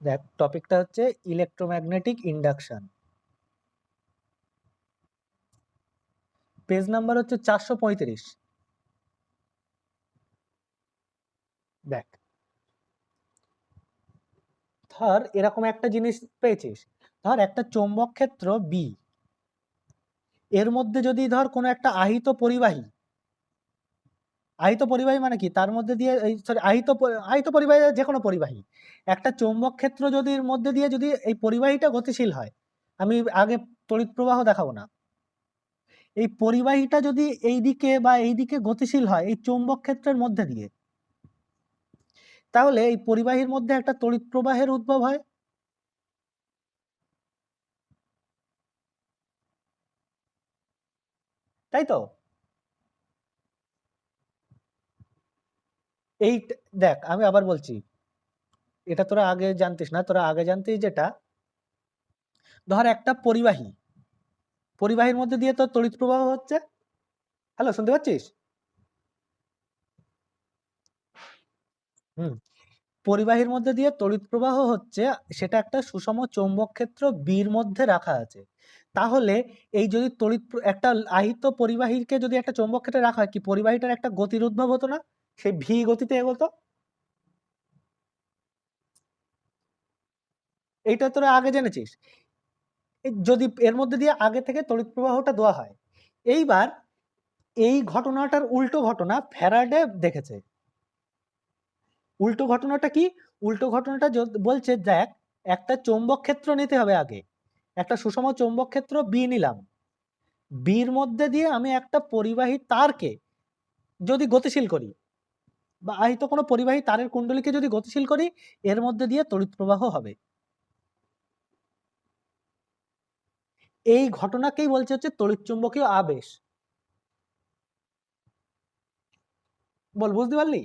দেখ, টপিকটা হচ্ছে ইলেকট্রোম্যাগনেটিক ইন্ডাকশন। পেজ নাম্বার হচ্ছে 435। দেখ, ধর এরকম একটা জিনিস পেয়েছিস। ধর একটা চৌম্বক ক্ষেত্র বি, এর মধ্যে যদি ধর কোনো একটা আহিত পরিবাহী, আহিত পরিবাহী মানে কি, তার মধ্যে দিয়ে এই সরি আহিত পরিবাহী যে কোনো পরিবাহী, একটা চৌম্বক ক্ষেত্র যদি এর মধ্যে দিয়ে যদি এই পরিবাহীটা গতিশীল হয়, আমি আগে তড়িৎ প্রবাহ দেখাবো না, এই পরিবাহীটা যদি এই দিকে বা এই দিকে গতিশীল হয় এই চৌম্বক ক্ষেত্রের মধ্যে দিয়ে, তাহলে এই পরিবাহীর মধ্যে একটা তড়িৎ প্রবাহের উদ্ভব হয়। তাই তো? এই দেখ, আমি আবার বলছি, এটা তোরা আগে জানতিস না, তোরা আগে জানতিস যেটা, ধর একটা পরিবাহী, পরিবাহীর মধ্যে দিয়ে তো তড়িৎ প্রবাহ হচ্ছে। হ্যালো, শুনতে পাচ্ছিস? হুম। পরিবাহীর মধ্যে দিয়ে তড়িৎ প্রবাহ হচ্ছে, সেটা একটা সুষম চৌম্বক ক্ষেত্র বির মধ্যে রাখা আছে। তাহলে এই যদি একটা আহিত পরিবাহীকে যদি একটা চৌম্বক ক্ষেত্রে রাখা হয়, কি পরিবাহীটার একটা গতির উদ্ভব হতো না? সেই ভি গতিতে এগোতো। এইটা তোরা আগে জেনেছিস। যদি এর মধ্যে দিয়ে আগে থেকে তড়িৎ প্রবাহটা দেওয়া হয়, এইবার এই ঘটনাটার উল্টো ঘটনা ফ্যারাডে দেখেছে। উল্টো ঘটনাটা কি? উল্টো ঘটনাটা বলছে, দেখ, একটা চৌম্বক ক্ষেত্র নিতে হবে আগে, একটা সুষম চৌম্বক ক্ষেত্র বি নিলাম, বির মধ্যে দিয়ে আমি একটা পরিবাহী তারকে যদি গতিশীল করি, বা আহিত কোনো পরিবাহী তারের কুণ্ডলীকে যদি গতিশীল করি, এর মধ্যে দিয়ে তড়িৎ প্রবাহ হবে। এই ঘটনাকেই বলছে হচ্ছে তড়িৎচুম্বকীয় আবেশ। বল, বুঝতে পারলি?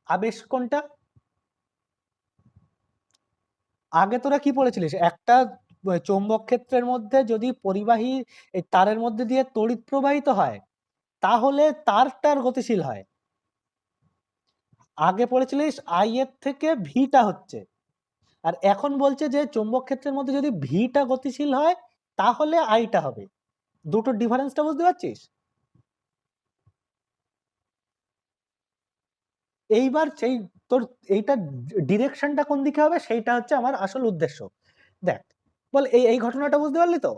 আবেশ কোনটা? আগে তোরা কি পড়েছিলিস, একটা চৌম্বক ক্ষেত্রের মধ্যে যদি পরিবাহী এই তারের মধ্যে দিয়ে তড়িৎ প্রবাহিত হয়, তাহলে তারটার গতিশীল হয়। আগে পড়েছিলিস আই এর থেকে ভিটা হচ্ছে, আর এখন বলছে যে চৌম্বক ক্ষেত্রের মধ্যে যদি ভিটা গতিশীল হয়, তাহলে আইটা হবে। দুটোর ডিফারেন্সটা বুঝতে পারছিস? এইবার সেই তোর এইটা ডিরেকশনটা কোন দিকে হবে, সেইটা হচ্ছে আমার আসল উদ্দেশ্য। দেখ, বল, এই এই ঘটনাটা বুঝতে পারলি তো?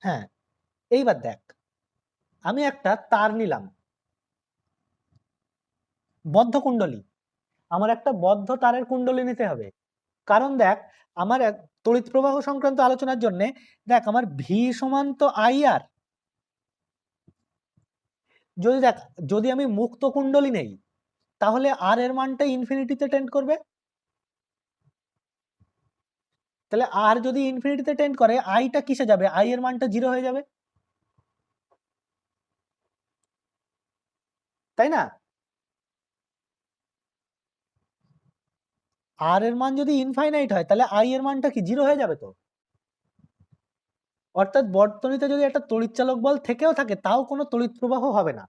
হ্যাঁ। এইবার দেখ, আমি একটা তার নিলাম, বদ্ধ কুণ্ডলী, আমার একটা বদ্ধ তারের কুণ্ডলী নিতে হবে। কারণ দেখ, আমার তড়িৎ প্রবাহ সংক্রান্ত আলোচনার জন্য, দেখ, আমার ভি সমান তো আই আর। যদি দেখ, যদি আমি মুক্ত কুণ্ডলী নেই, তাহলে আর এর মানটা ইনফিনিটিতে টেন্ড করবে। তাহলে আর যদি ইনফিনিটিতে টেন্ড করে, আইটা কিসে যাবে? আই এর মানটা 0 হয়ে যাবে, তাই না? আর এর মান যদি ইনফাইনাইট হয়, তাহলে আই এর মানটা কি 0 হয়ে যাবে তো। অর্থাৎ বর্তনীতে যদি একটা তড়িৎচালক বল থেকেও থাকে, তাও কোনো তড়িৎ প্রবাহ হবে না।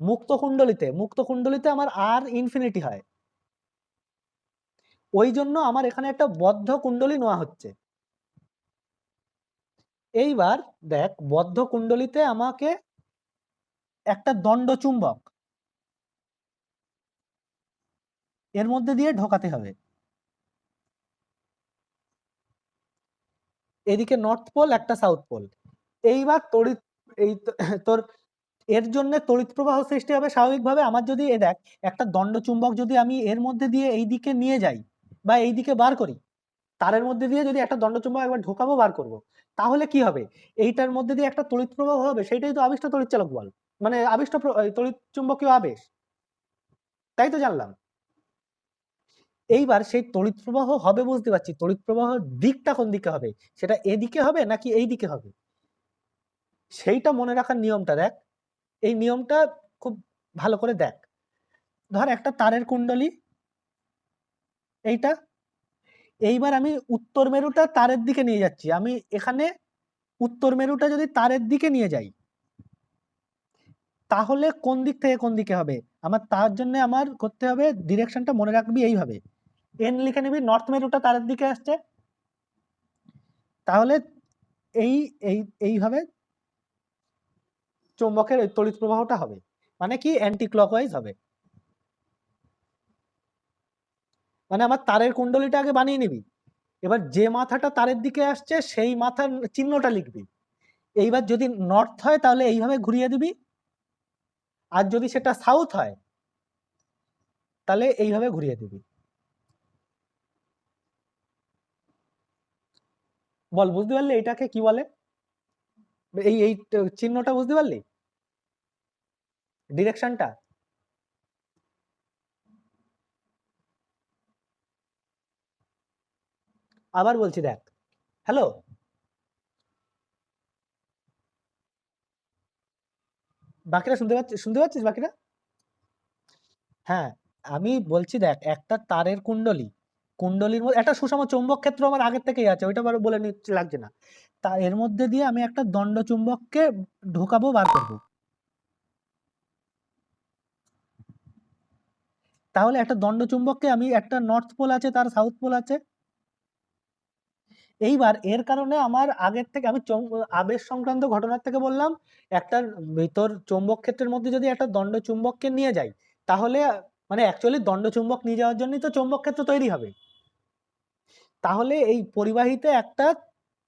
মুক্ত কুণ্ডলীতে আমার আর ইনফিনিটি হয়, ওই জন্য আমার এখানে একটা বদ্ধ কুণ্ডলী নেওয়া হচ্ছে। এইবার দেখ, বদ্ধ কুণ্ডলীতে আমাকে একটা দণ্ড চুম্বক এর মধ্যে দিয়ে ঢোকাতে হবে। এদিকে নর্থ পোল, একটা সাউথ পোল। এইবার তড়িৎ, এই তোর এর জন্য তড়িৎ প্রবাহ সৃষ্টি হবে স্বাভাবিকভাবে। আমার যদি দেখ, একটা দণ্ড চুম্বক যদি আমি এর মধ্যে দিয়ে এই দিকে নিয়ে যাই বা এই দিকে বার করি, তারের মধ্যে দিয়ে যদি একটা দণ্ড চুম্বক একবার ঢোকাবো, বার করব, তাহলে কি হবে? এইটার মধ্যে দিয়ে একটা তড়িৎ প্রবাহ হবে, সেটাই তো আবিষ্ট তড়িৎচালক বল, মানে আবিষ্ট তড়িৎ চুম্বকীয় আবেশ। তাই তো জানলাম। এইবার সেই তড়িৎ প্রবাহ হবে, বুঝতে পারছি, তড়িৎ প্রবাহ দিকটা কোন দিকে হবে, সেটা এদিকে হবে নাকি এই দিকে হবে, সেইটা মনে রাখার নিয়মটা দেখ। এই নিয়মটা খুব ভালো করে দেখ। ধর একটা তারের কুণ্ডলী এইটা, এইবার আমি উত্তর মেরুটা তারের দিকে নিয়ে যাচ্ছি। আমি এখানে উত্তর মেরুটা যদি তারের দিকে নিয়ে যাই, তাহলে কোন দিক থেকে কোন দিকে হবে? আমার তার জন্য আমার করতে হবে, ডিরেকশনটা মনে রাখবি এইভাবে, এন লিখে নিবি, নর্থ মেরুটা তারের দিকে আসছে, তাহলে এই এই এইভাবে চৌম্বকের তড়িৎ প্রবাহটা হবে, মানে কি অ্যান্টি ক্লকওয়াইজ হবে। মানে আমার তারের কুণ্ডলীটা আগে বানিয়ে নিবি, এবার যে মাথাটা তারের দিকে আসছে সেই মাথার চিহ্নটা লিখবি। এইবার যদি নর্থ হয় তাহলে এইভাবে ঘুরিয়ে দিবি, আর যদি সেটা সাউথ হয় তাহলে এইভাবে ঘুরিয়ে দিবি। বল, বুঝতে পারলি এটাকে কি বলে? এই এই চিহ্নটা বুঝতে পারলি, ডিরেকশনটা? আবার বলছি, দেখ, হ্যালো, বাকিরা শুনতে পাচ্ছিস বাকিরা? হ্যাঁ, আমি বলছি, দেখ, একটা তারের কুণ্ডলীর মধ্যে একটা সুষম চৌম্বক ক্ষেত্র আমার আগের থেকেই আছে, ওইটা বলে নিচ্ছে, লাগছে না। তা এর মধ্যে দিয়ে আমি একটা দণ্ড চুম্বককে ঢোকাবো, বার করব। তাহলে একটা দণ্ড চুম্বককে আমি, একটা নর্থ পোল আছে, তার সাউথ পোল আছে। এইবার এর কারণে আমার আগের থেকে আমি আবেশ সংক্রান্ত ঘটনার থেকে বললাম, একটা ভিতর চৌম্বক ক্ষেত্রের মধ্যে যদি একটা দণ্ড চুম্বককে নিয়ে যাই, তাহলে মানে অ্যাকচুয়ালি দণ্ড চুম্বক নিয়ে যাওয়ার জন্যই তো চৌম্বক ক্ষেত্র তৈরি হবে। তাহলে এই পরিবাহীতে একটা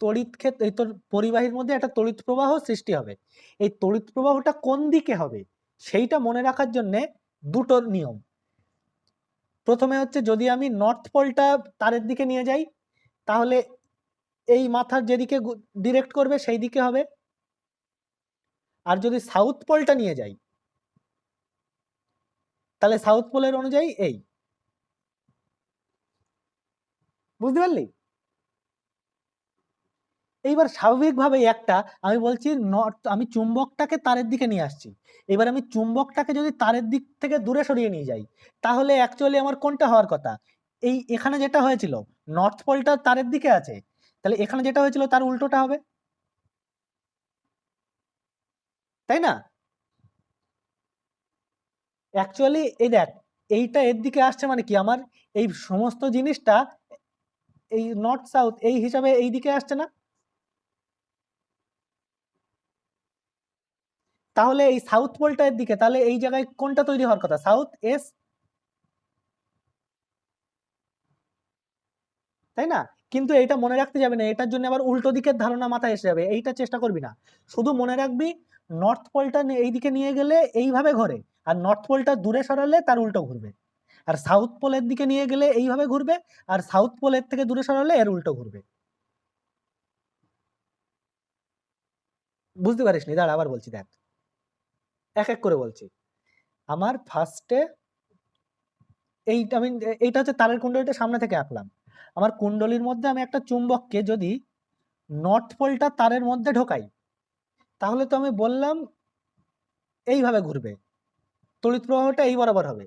তড়িৎ ক্ষেত্র, এই পরিবাহীর মধ্যে একটা তড়িৎ প্রবাহ সৃষ্টি হবে। এই তড়িৎ প্রবাহটা কোন দিকে হবে সেইটা মনে রাখার জন্য দুটো নিয়ম। প্রথমে হচ্ছে, যদি আমি নর্থ পোলটা তারের দিকে নিয়ে যাই, তাহলে এই মাথার যেদিকে ডিরেক্ট করবে সেই দিকে হবে। আর যদি সাউথ পোলটা নিয়ে যাই, তাহলে সাউথ পোলের অনুযায়ী এই, বুঝতে পারলি? এইবার স্বাভাবিকভাবে একটা, আমি বলছি আমি চুম্বকটাকে তারের দিকে নিয়ে আসছি, এবার আমি চুম্বকটাকে যদি তারের দিক থেকে দূরে সরিয়ে নিয়ে যাই, তাহলে অ্যাকচুয়ালি আমার কোনটা হওয়ার কথা? এই এখানে যেটা হয়েছিল, নর্থ পোলটা তারের দিকে আছে, তাহলে এখানে যেটা হয়েছিল তার উল্টোটা হবে, তাই না? অ্যাকচুয়ালি এই দেখ, এইটা এর দিকে আসছে মানে কি, আমার এই সমস্ত জিনিসটা এই নর্থ সাউথ এই হিসাবে এই দিকে আসছে না? তাহলে এই সাউথ পোলটা এর দিকে, তাহলে এই জায়গায় কোনটা তৈরি হওয়ার কথা? সাউথ এস, তাই না? কিন্তু এটা মনে রাখতে যাবে না, এটার জন্য আবার উল্টো দিকের ধারণা মাথায় এসে যাবে, এইটা চেষ্টা করবি না। শুধু মনে রাখবি, নর্থ পোলটা এই দিকে নিয়ে গেলে এইভাবে ঘোরে, আর নর্থ পোলটা দূরে সরালে তার উল্টো ঘুরবে। আর সাউথ পোলের দিকে নিয়ে গেলে এইভাবে ঘুরবে, আর সাউথ পোলের থেকে দূরে সরালে এর উল্টো ঘুরবে। বুঝতে পারিসনি? দাঁড়া, আবার বলছি, দেখ, এক এক করে বলছি। আমার ফার্স্টে এইটা আমি, এইটা হচ্ছে তারের কুণ্ডলীটা সামনে থেকে আঁকলাম। আমার কুণ্ডলীর মধ্যে আমি একটা চুম্বককে যদি নর্থ পোলটা তারের মধ্যে ঢোকাই, তাহলে তো আমি বললাম এইভাবে ঘুরবে, তড়িৎ প্রবাহটা এই বরাবর হবে,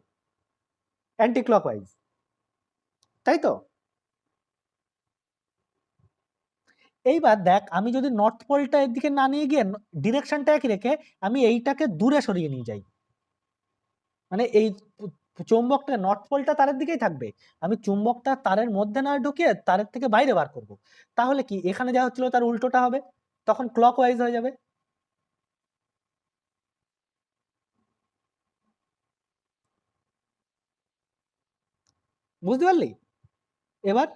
অ্যান্টি ক্লকওয়াইজ, তাই তো? এইবার দেখ, আমি যদি নর্থ পোলটা এর দিকে না নিয়ে গিয়ে ডিরেকশনটা একই রেখে আমি এইটাকে দূরে সরিয়ে নিয়ে যাই, মানে এই চুম্বকটা নর্থ পোলটা তারের দিকেই থাকবে, আমি চুম্বকটা তারের মধ্যে না ঢুকিয়ে তারের থেকে বাইরে বার করব, তাহলে কি এখানে যা হচ্ছিল তার উল্টোটা হবে, তখন ক্লকওয়াইজ হয়ে যাবে। বুঝতে পারলি এবার?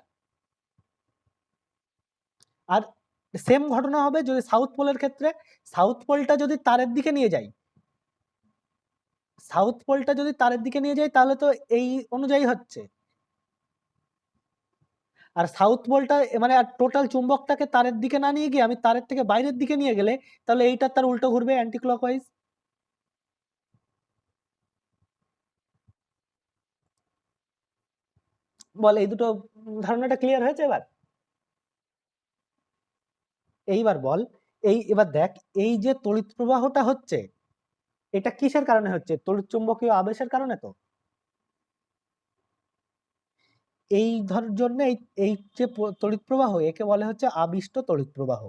আর সেম ঘটনা হবে যদি সাউথ পোলের ক্ষেত্রে, সাউথ পোলটা যদি তারের দিকে নিয়ে যাই, সাউথ পোলটা যদি তারের দিকে নিয়ে যাই তাহলে তো এই অনুযায়ী হচ্ছে, আর সাউথ পোলটা মানে আর টোটাল চুম্বকটাকে তারের দিকে না নিয়ে গিয়ে আমি তারের থেকে বাইরের দিকে নিয়ে গেলে, তাহলে এইটা তার উল্টো ঘুরবে, অ্যান্টি ক্লকওয়াইজ। বল, এই দুটো ধারণাটা ক্লিয়ার হয়েছে এবার? এইবার বল, এবার দেখ, এই যে তড়িৎ প্রবাহটা হচ্ছে, এটা কিসের কারণে হচ্ছে? তড়িৎ চুম্বকীয় আবেশের কারণে তো। এই জন্য এই যে তড়িৎ প্রবাহ, একে বলে হচ্ছে আবিষ্ট তড়িৎ প্রবাহ।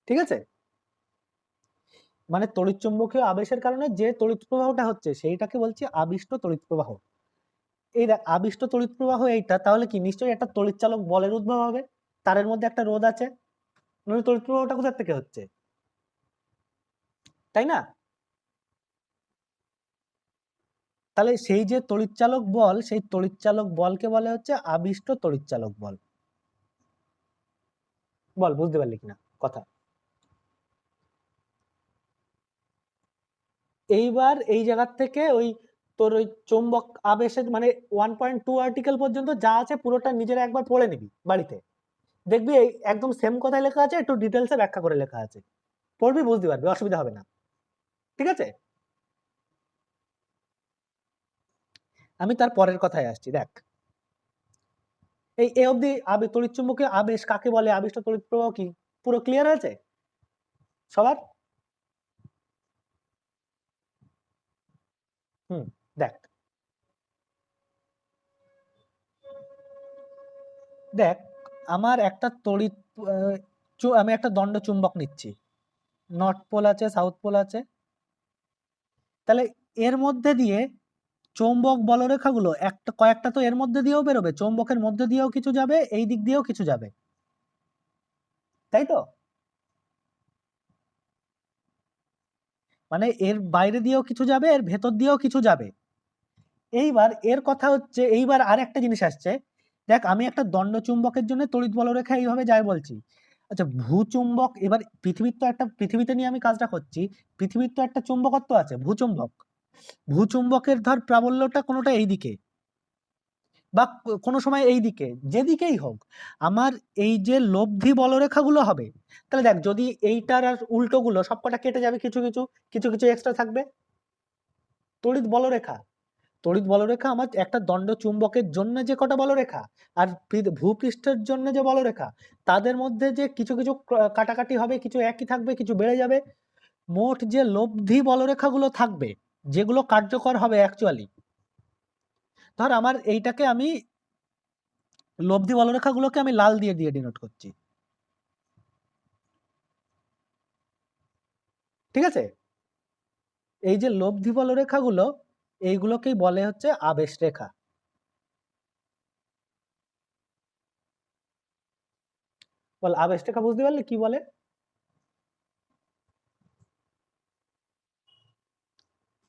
ঠিক আছে? মানে তড়িৎচুম্বকীয় আবেশের কারণে যে তড়িৎ প্রবাহটা হচ্ছে সেইটাকে বলছি আবিষ্ট তড়িৎ প্রবাহ। এই আবিষ্ট তড়িৎ প্রবাহ এইটা, তাহলে কি নিশ্চয়ই একটা তড়িৎচালক বলের উদ্ভব হবে, তারের মধ্যে একটা রোধ আছে, নইলে তড়িৎ প্রবাহটা কোথা থেকে হচ্ছে, তাই না? তাহলে সেই যে তড়িৎচালক বল, সেই তড়িৎচালক বলকে বলে হচ্ছে আবিষ্ট তড়িৎচালক বল। বল বুঝতে পারলি কিনা কথা? এইবার এই জায়গা থেকে ওই তোর ওই চৌম্বক আবেশের মানে 1.2 আর্টিকেল পর্যন্ত যা আছে পুরোটা নিজেরা একবার পড়ে নিবি বাড়িতে, দেখবি এই একদম সেম কথাই লেখা আছে, একটু ডিটেলসে ব্যাখ্যা করে লেখা আছে, পড়বি বুঝতে পারবি, অসুবিধা হবে না। ঠিক আছে, আমি তার পরের কথায় আসছি। দেখ, এই এ অবধি তড়িৎচুম্বকীয় আবেশ কাকে বলে, আবিষ্ট তড়িৎ প্রবাহ কি, পুরো ক্লিয়ার হয়েছে সবার? হুম, দেখ দেখ আমার একটা তড়িৎ আমি একটা দণ্ড চুম্বক নিচ্ছি, নর্থ পোল আছে, সাউথ পোল আছে, তাহলে এর মধ্যে দিয়ে চৌম্বক বলরেখাগুলো কয়েকটা তো এর মধ্যে দিয়েও বেরোবে, চৌম্বকের মধ্যে দিয়েও কিছু যাবে, এই দিক দিয়েও কিছু যাবে, তাই তো? মানে এর বাইরে দিয়েও কিছু যাবে, এর ভেতর দিয়েও কিছু যাবে। এইবার এর কথা হচ্ছে, এইবার আর একটা জিনিস আসছে। দেখ, আমি একটা দণ্ড চুম্বকের জন্য তড়িৎ বলরেখা এইভাবে যায় বলছি। আচ্ছা, ভূচুম্বক, এবার পৃথিবীতে নিয়ে আমি কাজটা করছি, পৃথিবীর তো একটা চুম্বকত্ব আছে, ভূচুম্বক। ভূচুম্বকের ধর প্রাবল্যটা কোনোটা এইদিকে বা কোনো সময় এই দিকে, যেদিকেই হোক, আমার এই যে লব্ধি বলরেখাগুলো হবে, তাহলে দেখ যদি এইটার আর উল্টোগুলো সবকটা কেটে যাবে, কিছু কিছু কিছু কিছু এক্সট্রা থাকবে। তড়িৎ বলরেখা, তড়িৎ বলরেখা আমার একটা দণ্ড চুম্বকের জন্য যে কটা বলরেখা আর ভূপৃষ্ঠের জন্য যে বলরেখা, তাদের মধ্যে যে কিছু কিছু কাটাকাটি হবে, কিছু একই থাকবে, কিছু বেড়ে যাবে, মোট যে লব্ধি বলরেখাগুলো থাকবে, যেগুলো কার্যকর হবে অ্যাকচুয়ালি, ধর আমার এইটাকে আমি লব্ধি বলরেখাগুলোকে আমি লাল দিয়ে দিয়ে ডিনোট করছি। ঠিক আছে, এই যে লব্ধি বলরেখাগুলো, এইগুলোকেই বলে হচ্ছে আবেশ রেখা। বল আবেশ রেখা বুঝতে পারলি কি বলে?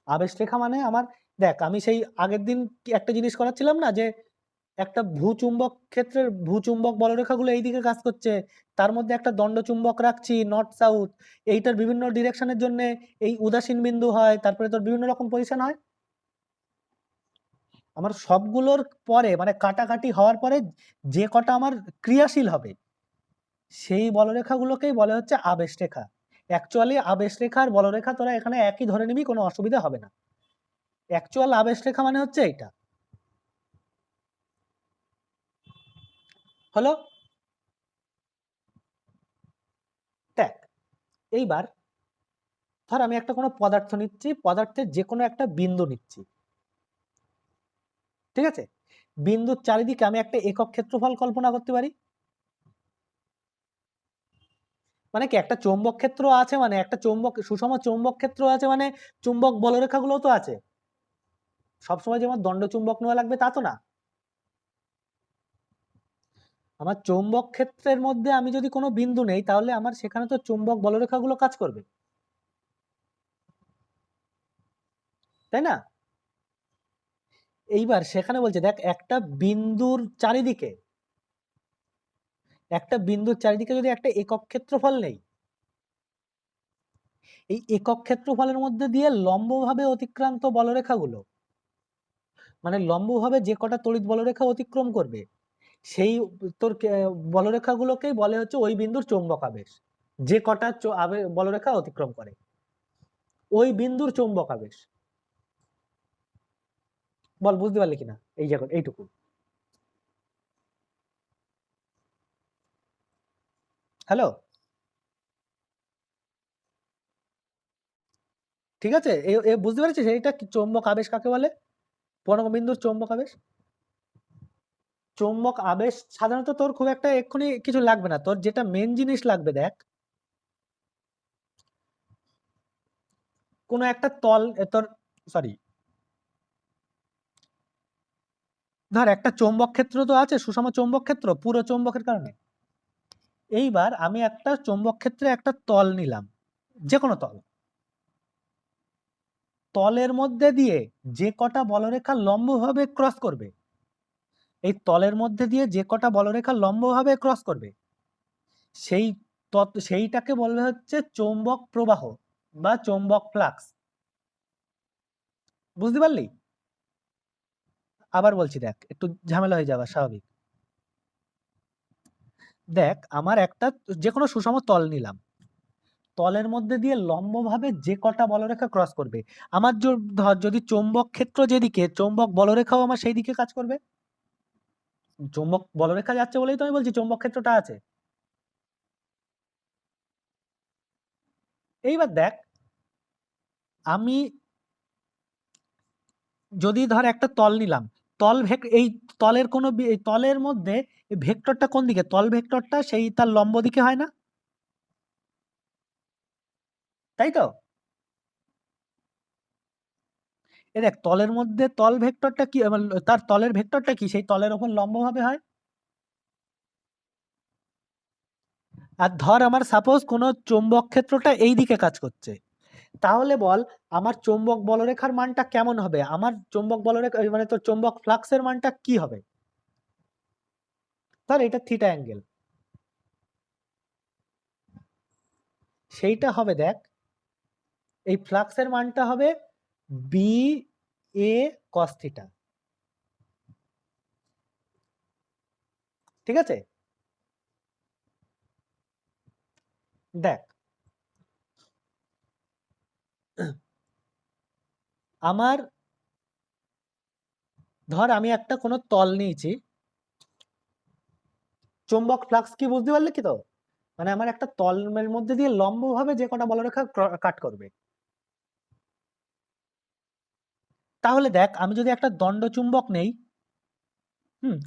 আবেশ রেখা মানে আমার, দেখ আমি সেই আগের দিন একটা জিনিস করাচ্ছিলাম না, যে একটা ভূচুম্বক ক্ষেত্রের ভূচুম্বক বলরেখাগুলো এইদিকে কাজ করছে, তার মধ্যে একটা দণ্ড চুম্বক রাখছি নর্থ সাউথ, এইটার বিভিন্ন ডিরেকশনের জন্য এই উদাসীন বিন্দু হয়, তারপরে তোর বিভিন্ন রকম পজিশন হয়। আমার সবগুলোর পরে মানে কাটাকাটি হওয়ার পরে যে কটা আমার ক্রিয়াশীল হবে, সেই বলরেখাগুলোকেই বলে হচ্ছে আবেশ রেখা। অ্যাকচুয়ালি আবেশ রেখা আর বলরেখা তোরা এখানে একই ধরে নিবি, কোনো অসুবিধা হবে না। অ্যাকচুয়াল আবেশ রেখা মানে হচ্ছে এইটা। হলো? দেখ, এইবার ধর আমি একটা কোনো পদার্থ নিচ্ছি, পদার্থের যে কোনো একটা বিন্দু নিচ্ছি, ঠিক আছে? বিন্দুর চারিদিকে আমি একটা একক ক্ষেত্রফল কল্পনা করতে পারি। মানে কি, একটা চৌম্বক ক্ষেত্র আছে, মানে একটা চৌম্বক সুষম চৌম্বক ক্ষেত্র আছে, মানে চুম্বক বলরেখাগুলোও তো আছে। সবসময় যেমন দণ্ড চুম্বক নেওয়া লাগবে তা তো না। আমার চৌম্বক ক্ষেত্রের মধ্যে আমি যদি কোনো বিন্দু নেই, তাহলে আমার সেখানে তো চুম্বক বলরেখাগুলো কাজ করবে, তাই না? এইবার সেখানে বলছে দেখ, একটা বিন্দুর চারিদিকে যদি একটা একক ক্ষেত্রফল নেই, এই একক ক্ষেত্রফলের মধ্যে দিয়ে লম্বভাবে অতিক্রান্ত বলরেখাগুলো, মানে লম্বভাবে যে কটা তড়িৎ বলরেখা অতিক্রম করবে, সেই তোর বলরেখাগুলোকেই বলে হচ্ছে ওই বিন্দুর চৌম্বক আবেশ। যে কটা বলরেখা অতিক্রম করে, ওই বিন্দুর চৌম্বক আবেশ। বল বুঝতে পারলি কিনা এই জায়গা এইটুকু? হ্যালো, ঠিক আছে, বুঝতে পারছিস এইটা চৌম্বক আবেশ কাকে বলে? পরমাণু চৌম্বক আবেশ। চৌম্বক আবেশ সাধারণত তোর খুব একটা এক্ষুনি কিছু লাগবে না, তোর যেটা মেন জিনিস লাগবে দেখ, কোনো একটা তল তোর সরি ধর একটা চৌম্বক ক্ষেত্র তো আছে, সুষম চৌম্বক ক্ষেত্র পুরো চৌম্বকের কারণে। এইবার আমি একটা চৌম্বক ক্ষেত্রে একটা তল নিলাম, যে কোনো তল, তলের মধ্যে দিয়ে যে কটা বলরেখা লম্বভাবে ক্রস করবে, এই তলের মধ্যে দিয়ে যে কটা বলরেখা লম্বভাবে ক্রস করবে সেইটাকে বলবে হচ্ছে চৌম্বক প্রবাহ বা চৌম্বক ফ্লাক্স। বুঝতে পারলি? আবার বলছি, দেখ একটু ঝামেলা হয়ে যাবে, স্বাভাবিক। দেখ আমার একটা যে কোনো সুষম তল নিলাম, তলের মধ্যে দিয়ে লম্বভাবে যে কটা বলরেখা ক্রস করবে, আমার ধর যদি চৌম্বক ক্ষেত্র যেদিকে, চৌম্বক বলরেখাও আমার সেই দিকে কাজ করবে। চৌম্বক বলরেখা যাচ্ছে বলেই তো আমি বলছি চৌম্বক ক্ষেত্রটা আছে। এইবার দেখ, আমি যদি ধর একটা তল নিলাম, এই তলের কোনো তলের মধ্যে ভেক্টরটা কোন দিকে, তল ভেক্টরটা সেই তার লম্ব দিকে হয় না, তাই তো? এ দেখ তলের মধ্যে তল ভেক্টরটা কি, তার তলের ভেক্টরটা কি সেই তলের ওপর লম্বভাবে হয়। আর ধর আমার সাপোজ কোনো চৌম্বক ক্ষেত্রটা এই দিকে কাজ করছে, তাহলে বল আমার চৌম্বক বলরেখার মানটা কেমন হবে, আমার চৌম্বক বলরেখা মানে তোর চৌম্বক ফ্লাক্সের মানটা কি হবে? ধর এটা থিটা অ্যাঙ্গেল, সেইটা হবে দেখ, এই ফ্লাক্সের মানটা হবে বি এ কস থিটা। ঠিক আছে? দেখ আমার ধর আমি একটা কোনো তল নিয়েছি, চৌম্বক ফ্লাক্স কি বুঝতে পারলে কি? তো মানে আমার একটা তলের মধ্যে দিয়ে লম্বভাবে যে কটা বলরেখা কাট করবে। তাহলে দেখ আমি যদি একটা দণ্ড চুম্বক নেই, হুম,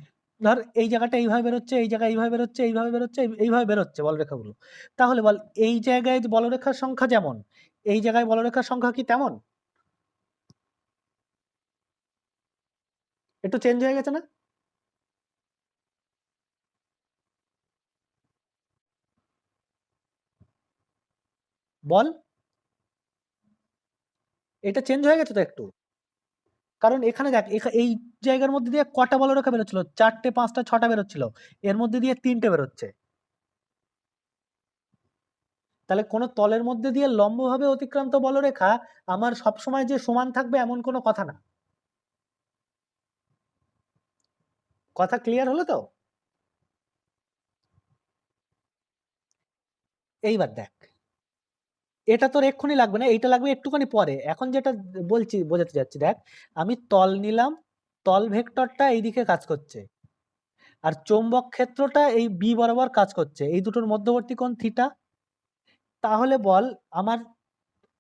ধর এই জায়গাটা এইভাবে বেরোচ্ছে, এই জায়গায় এইভাবে বেরোচ্ছে, এইভাবে বেরোচ্ছে, এইভাবে বেরোচ্ছে বলরেখাগুলো, তাহলে বল এই জায়গায় বলরেখার সংখ্যা যেমন, এই জায়গায় বলরেখার সংখ্যা কি তেমন? একটু চেঞ্জ হয়ে গেছে না? বল, এটা চেঞ্জ হয়ে গেছে তো একটু। কারণ এখানে দেখ এই জায়গার মধ্যে দিয়ে কটা বলরেখা বেরোচ্ছিল, 4টে 5টা 6টা বেরোচ্ছিল, এর মধ্যে দিয়ে 3টে বেরোচ্ছে। তাহলে কোনো তলের মধ্যে দিয়ে লম্বভাবে অতিক্রান্ত বলরেখা আমার সবসময় যে সমান থাকবে এমন কোনো কথা না। কথা ক্লিয়ার হলো তো? এইবার দেখ, এটা তোর এক্ষুনি লাগবে না, এইটা লাগবে একটুখানি পরে। এখন যেটা বলছি বোঝাতে যাচ্ছি, দেখ আমি তল নিলাম, তল ভেক্টরটা এইদিকে কাজ করছে, আর চৌম্বক ক্ষেত্রটা এই বি বরাবর কাজ করছে, এই দুটোর মধ্যবর্তী কোণ থিটা। তাহলে বল আমার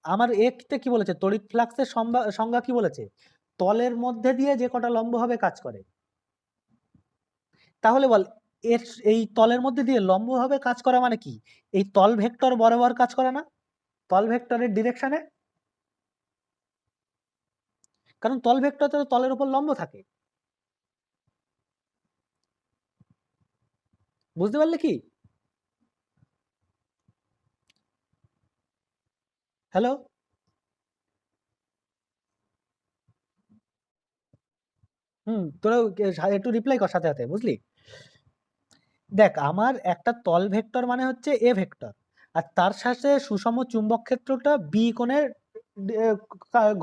আমার এতে কি বলেছে, তড়িৎ ফ্লাক্সের সংজ্ঞা কি বলেছে, তলের মধ্যে দিয়ে যে কটা লম্বভাবে কাজ করে। তাহলে বল এর এই তলের মধ্যে দিয়ে লম্বভাবে কাজ করা মানে কি, এই তল ভেক্টর বরাবর কাজ করে না, তল ভেক্টরের ডিরেকশনে, কারণ তল ভেক্টর তো তলের উপর লম্ব থাকে। বুঝতে পারলে কি? হ্যালো, তোরা একটু রিপ্লাই কর সাথে সাথে, বুঝলি? দেখ আমার একটা তল ভেক্টর মানে হচ্ছে এ ভেক্টর, আর তার সাথে সুষম চুম্বক ক্ষেত্রটা বি কোণে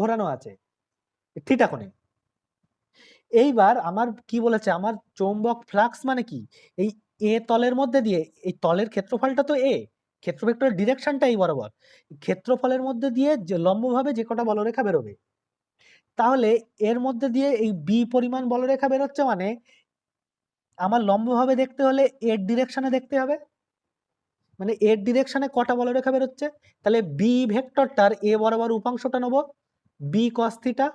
ঘোরানো আছে, থিটা কোণে। এইবার আমার কি বলেছে, আমার চৌম্বক ফ্লাক্স মানে কি, এই এ তলের মধ্যে দিয়ে, এই তলের ক্ষেত্রফলটা তো এ, ক্ষেত্র ভেক্টরের ডিরেকশনটা এই বরাবর, ক্ষেত্রফলের মধ্যে দিয়ে যে লম্বভাবে যে কটা বলরেখা বেরোবে, তাহলে এর মধ্যে দিয়ে এই বি পরিমাণ বলরেখা বেরোচ্ছে মানে আমার লম্বভাবে দেখতে হলে এর ডিরেকশনে দেখতে হবে, মানে এর ডিরেকশনে কটা বলরেখা বেরোচ্ছে, তাহলে বি ভেক্টরটার এ বরাবর উপাংশটা নেব, বি কস থিটা।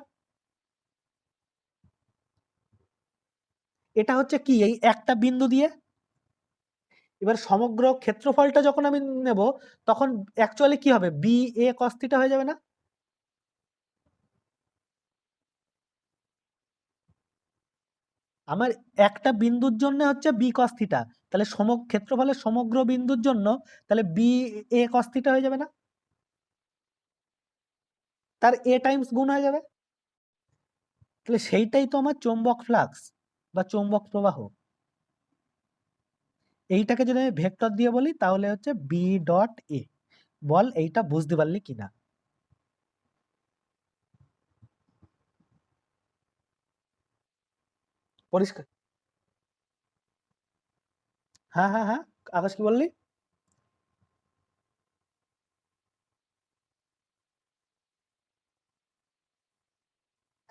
এটা হচ্ছে কি এই একটা বিন্দু দিয়ে, এবার সমগ্র ক্ষেত্রফলটা যখন আমি নেব তখন অ্যাকচুয়ালি কি হবে, বি এ কস থিটা হয়ে যাবে না? আমার একটা বিন্দুর জন্য হচ্ছে বি কস থিটা, তাহলে ক্ষেত্রফলের সমগ্র বিন্দুর জন্য তাহলে বি এ কস থিটা হয়ে যাবে না, তার এ টাইমস গুণ হয়ে যাবে, তাহলে সেইটাই তো আমার চৌম্বক ফ্লাক্স বা চৌম্বক প্রবাহ। এইটাকে যদি আমি ভেক্টর দিয়ে বলি তাহলে হচ্ছে বি ডট এ। বল এইটা বুঝতে পারলি কিনা? পরিষ্কার? হ্যাঁ হ্যাঁ হ্যাঁ, আকাশ কি বললি?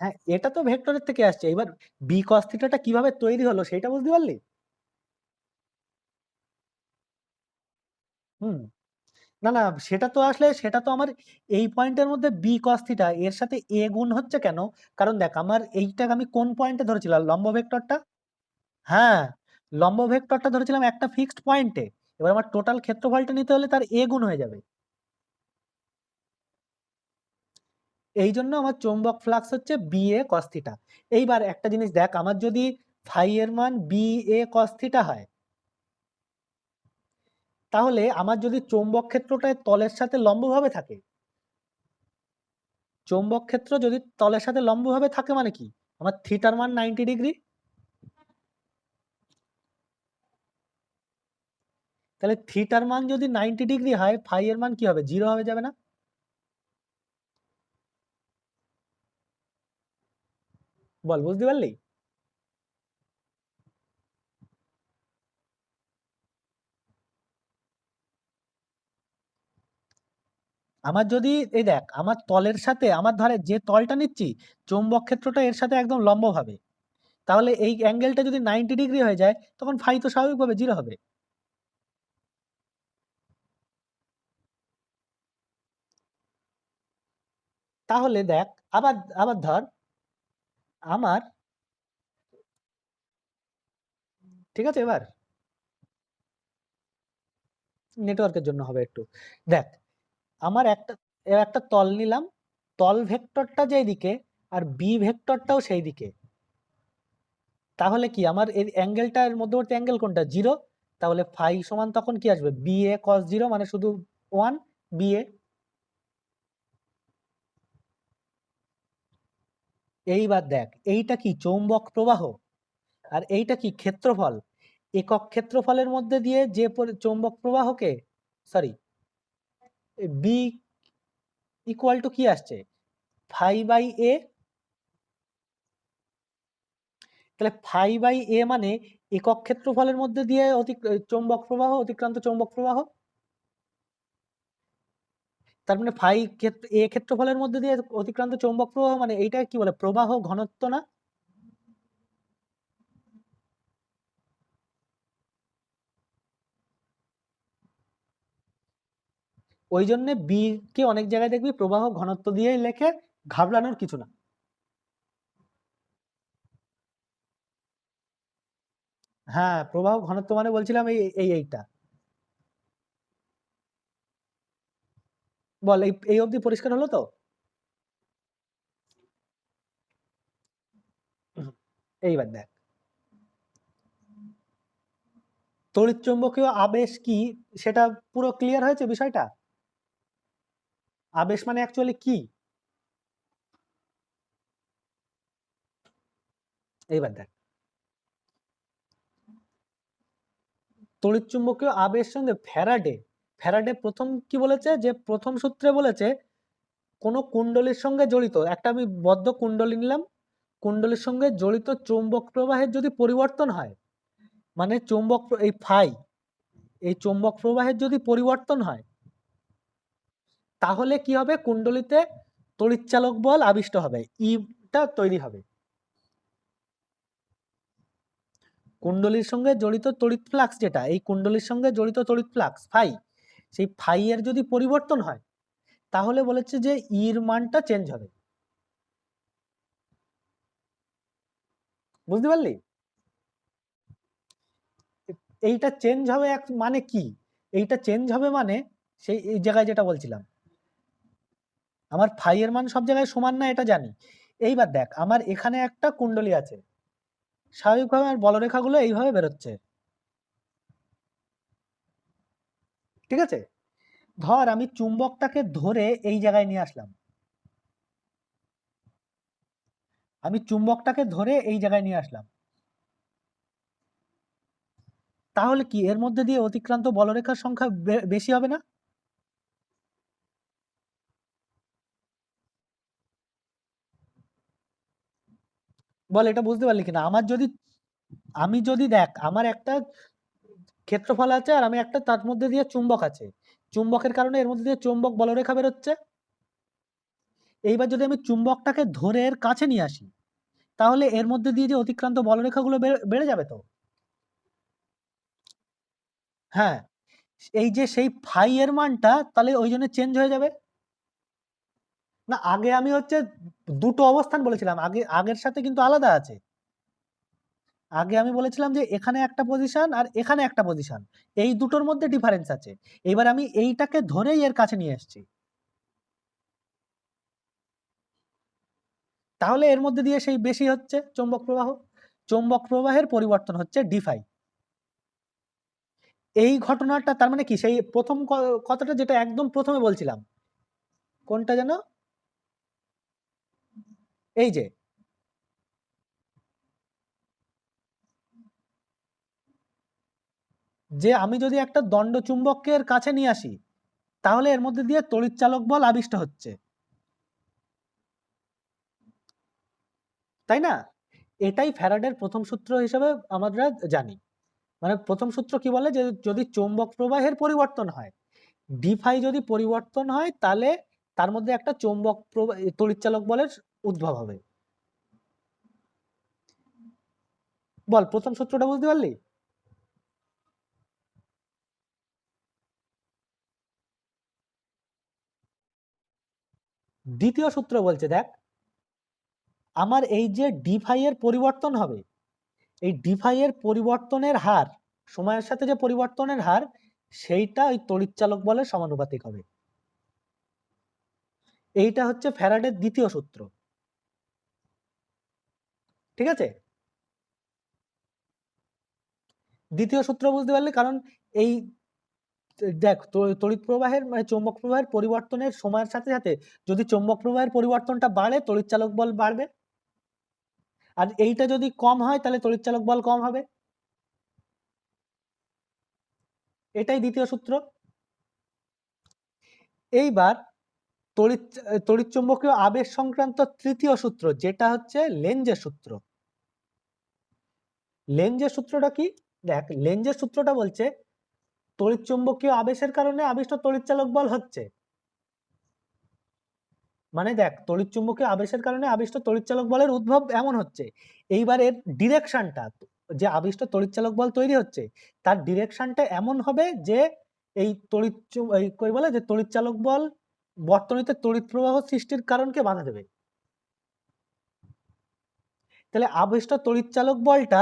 হ্যাঁ, এটা তো ভেক্টরের থেকে আসছে, এবার বি কস থিটাটা কিভাবে তৈরি হলো সেটা বুঝতে পারলি? হুম। না না, সেটা তো আমার এই পয়েন্টের মধ্যে বি কস থিটা এর সাথে এ গুণ হচ্ছে কেন? কারণ দেখ আমার এইটাকে আমি কোন পয়েন্টে ধরেছিলাম, লম্ব ভেক্টরটা। হ্যাঁ, লম্ব ভেক্টরটা ধরেছিলাম একটা ফিক্সড পয়েন্টে, এবার আমার টোটাল ক্ষেত্রফলটা নিতে হলে তার এ গুণ হয়ে যাবে। এই জন্য আমার চৌম্বক ফ্লাক্স হচ্ছে বি এ কস থিটা। এইবার একটা জিনিস দেখ, আমার যদি ফাই এর মান বি এ কস থিটা হয়, তাহলে আমার যদি চৌম্বক ক্ষেত্রটা তলের সাথে লম্বভাবে থাকে, চৌম্বক ক্ষেত্র যদি তলের সাথে লম্বভাবে থাকে মানে কি, আমার থিটার মান 90 ডিগ্রি, তাহলে থিটার মান যদি 90 ডিগ্রি হয় ফাই এর মান কি হবে, জিরো হবে, যাবে না? বল, বুঝতে পারলি? আমার যদি এই দেখ আমার তলের সাথে আমার ধরে যে তলটা নিচ্ছি চৌম্বক ক্ষেত্রটা এর সাথে একদম লম্বভাবে, তাহলে এই অ্যাঙ্গেলটা যদি 90 ডিগ্রি হয়ে যায় তখন ফাই তো স্বাভাবিকভাবে জিরো হবে। তাহলে দেখ, আবার আবার ধর আমার, ঠিক আছে, এবার নেটওয়ার্কের জন্য হবে একটু। দেখ, আমার একটা তল নিলাম, তল ভেক্টরটা যেই দিকে আর বি ভেক্টরটাও সেই দিকে, তাহলে কি আমার এই অ্যাঙ্গেলটার মধ্যবর্তী অ্যাঙ্গেল কোনটা, জিরো, তাহলে ফাই সমান তখন কি আসবে, বি এ কস জিরো, মানে শুধু ওয়ান, বি এ। এইবার দেখ, এইটা কি চৌম্বক প্রবাহ আর এইটা কি ক্ষেত্রফল, একক ক্ষেত্রফলের মধ্যে দিয়ে যে চৌম্বক প্রবাহকে, সরি, বি ইকুয়াল টু কি আসছে, ফাই বাই এ, তাহলে ফাই বাই এ মানে একক ক্ষেত্রফলের মধ্যে দিয়ে চৌম্বক প্রবাহ, অতিক্রান্ত চৌম্বক প্রবাহ, তার মানে ফাই এ ক্ষেত্রফলের মধ্যে দিয়ে অতিক্রান্ত চৌম্বক প্রবাহ, মানে এইটা কি বলে, প্রবাহ ঘনত্ব না? ওই জন্য বি কে অনেক জায়গায় দেখবি প্রবাহ ঘনত্ব দিয়েই লেখে, ঘাবড়ানোর কিছু না। হ্যাঁ, প্রবাহ ঘনত্ব মানে বলছিলাম এইটা। বল, এই অবধি পরিষ্কার হলো তো? এইবার দেখ, তড়িৎচুম্বকীয় আবেশ কি সেটা পুরো ক্লিয়ার হয়েছে বিষয়টা? আবেশ মানে অ্যাকচুয়ালি কি? এইবার দেখ, তড়িৎচুম্বকীয় আবেশ সঙ্গে ফ্যারাডে, ফ্যারাডে প্রথম কি বলেছে, যে প্রথম সূত্রে বলেছে কোন কুণ্ডলীর সঙ্গে জড়িত একটা, আমি বদ্ধ কুণ্ডলী নিলাম, কুণ্ডলীর সঙ্গে জড়িত চৌম্বক প্রবাহের যদি পরিবর্তন হয়, মানে এই ফাই, এই চৌম্বক প্রবাহের যদি পরিবর্তন হয়, তাহলে কি হবে, কুণ্ডলীতে তড়িৎচালক বল আবিষ্ট হবে, ইটা তৈরি হবে। কুণ্ডলীর সঙ্গে জড়িত তড়িৎ ফ্লাক্স, যেটা এই কুণ্ডলীর সঙ্গে জড়িত তড়িৎ ফ্লাক্স ফাই, সেই ফাই এর যদি পরিবর্তন হয়, তাহলে বলেছে যে ইর মানটা চেঞ্জ হবে। বুঝতে পারলি? এইটা চেঞ্জ হবে মানে কি, এইটা চেঞ্জ হবে মানে সেই এই জায়গায় যেটা বলছিলাম, আমার ফাই এর মান সব জায়গায় সমান না, এটা জানি। এইবার দেখ, আমার এখানে একটা কুণ্ডলী আছে, স্বাভাবিকভাবে আমার বলরেখাগুলো এইভাবে বেরোচ্ছে, ঠিক আছে? ধর আমি চুম্বকটাকে ধরে এই জায়গায় নিয়ে আসলাম, আমি চুম্বকটাকে ধরে এই জায়গায় নিয়ে আসলাম, তাহলে কি এর মধ্যে দিয়ে অতিক্রান্ত বলরেখার সংখ্যা বেশি হবে না? বল এটা বুঝতে পারলি কিনা? আমি যদি দেখ আমার একটা ক্ষেত্রফল আছে আর আমি একটা তার মধ্যে দিয়ে চুম্বক আছে, চুম্বকের কারণে এর মধ্যে দিয়ে চুম্বক বলরেখা বেরোচ্ছে। এইবার যদি আমি চুম্বকটাকে ধরে এর কাছে নিয়ে আসি, তাহলে এর মধ্যে দিয়ে যে অতিক্রান্ত বলরেখাগুলো বেড়ে যাবে তো। হ্যাঁ, এই যে সেই ফাই এর মানটা তাহলে ওই জন্য চেঞ্জ হয়ে যাবে না। আগে আমি হচ্ছে দুটো অবস্থান বলেছিলাম, আগের সাথে কিন্তু আলাদা আছে। আগে আমি বলেছিলাম যে এখানে একটা পজিশন আর এখানে একটা পজিশন, এই দুটোর মধ্যে ডিফারেন্স আছে। এবার আমি এইটাকে ধরেই এর কাছে নিয়ে এসেছি, তাহলে এর মধ্যে দিয়ে সেই বেশি হচ্ছে চৌম্বক প্রবাহ। চৌম্বক প্রবাহের পরিবর্তন হচ্ছে ডিফাই। এই ঘটনাটা তার মানে কি, সেই প্রথম কথাটা যেটা একদম প্রথমে বলছিলাম, কোনটা যেন, এই যে আমি যদি একটা দণ্ড চুম্বকের কাছে নিয়ে আসি, তাহলে এর মধ্যে দিয়ে তড়িৎচালক বল আবিষ্ট হচ্ছে, তাই না? এটাই ফ্যারাডের প্রথম সূত্র হিসেবে আমরা জানি। মানে প্রথম সূত্র কি বলে, যে যদি চৌম্বক প্রবাহের পরিবর্তন হয়, ডিফাই যদি পরিবর্তন হয়, তাহলে তার মধ্যে একটা চৌম্বক তড়িৎচালক বলের উদ্ভব হবে। বল প্রথম সূত্রটা বুঝতে পারলি? দ্বিতীয় সূত্র বলছে, দেখ আমার এই যে ডিফাই এর পরিবর্তন হবে, এই ডিফাই এর পরিবর্তনের হার, সময়ের সাথে যে পরিবর্তনের হার, সেইটা ওই তড়িৎচালক বলের সমানুপাতিক হবে। এইটা হচ্ছে ফ্যারাডের দ্বিতীয় সূত্র, ঠিক আছে? দ্বিতীয় সূত্র বুঝতে পারলে, কারণ এই দেখ তড়িৎ প্রবাহের মানে চৌম্বক প্রবাহের পরিবর্তনের সময়ের সাথে সাথে যদি চৌম্বক প্রবাহের পরিবর্তনটা বাড়ে, তড়িৎচালক বল বাড়বে, আর এইটা যদি কম হয় তাহলে তড়িৎচালক বল কম হবে। এটাই দ্বিতীয় সূত্র। এইবার তড়িৎ তড়িৎচুম্বকীয় আবেশ সংক্রান্ত তৃতীয় সূত্র, যেটা হচ্ছে লেঞ্জের সূত্র। লেঞ্জের সূত্রটা কি? দেখ লেঞ্জের সূত্রটা বলছে তড়িৎচুম্বকীয় আবেশের কারণে আবিষ্ট তড়িৎচালক বল হচ্ছে, মানে দেখ তড়িৎচুম্বকীয় আবেশের কারণে আবিষ্ট তড়িৎচালক বলের উদ্ভব এমন হচ্ছে। এইবার এর ডিরেকশনটা, যে আবিষ্ট তড়িৎচালক বল তৈরি হচ্ছে, তার ডিরেকশনটা এমন হবে যে এই এই কই বলে যে তড়িৎচালক বল বর্তনীতে তড়িৎ প্রবাহ সৃষ্টির কারণকে বাধা দেবে। তাহলে আবিষ্ট তড়িৎচালক বলটা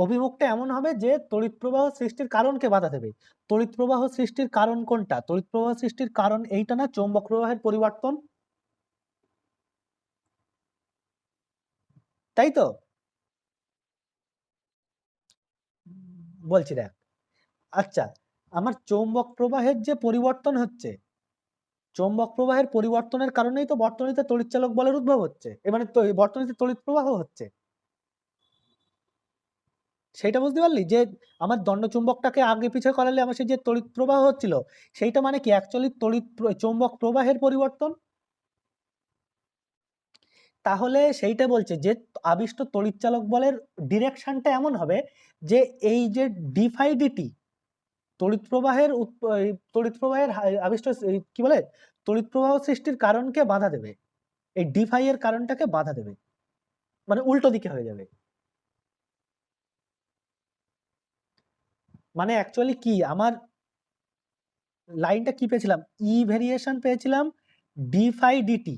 অভিমুখটা এমন হবে যে তড়িৎ প্রবাহ সৃষ্টির কারণকে বাধা দেবে। তড়িৎ প্রবাহ সৃষ্টির কারণ কোনটা? তড়িৎ প্রবাহ সৃষ্টির কারণ এইটা না, চৌম্বক প্রবাহের পরিবর্তন, তাই তো? বলছি দেখ, আচ্ছা আমার চৌম্বক প্রবাহের যে পরিবর্তন হচ্ছে, চৌম্বক প্রবাহের পরিবর্তনের কারণেই তো বর্তনীতে তড়িৎচালক বলের উদ্ভব হচ্ছে, মানে বর্তনীতে তড়িৎ প্রবাহ হচ্ছে। সেটা বুঝতে পারলি, যে আমার দণ্ডচুম্বকটাকে আগে পিছে করালে আমার সেই যে তড়িৎ প্রবাহ হচ্ছিল, সেইটা মানে কি অ্যাকচুয়ালি চৌম্বক প্রবাহের পরিবর্তন। তাহলে সেইটা বলছে যে আবিষ্ট তড়িৎচালক বলের ডিরেকশনটা এমন হবে যে এই যে ডিফাই ডিটি তড়িৎ প্রবাহের তড়িৎ প্রবাহের আবিষ্ট কি বলে তড়িৎ প্রবাহ সৃষ্টির কারণকে বাধা দেবে, এই ডিফাই এর কারণটাকে বাধা দেবে, মানে উল্টো দিকে হয়ে যাবে। মানে অ্যাকচুয়ালি কি আমার লাইনটা কি পেয়েছিলাম, ই ভেরিয়েশন পেয়েছিলাম ডিফাই ডিটি,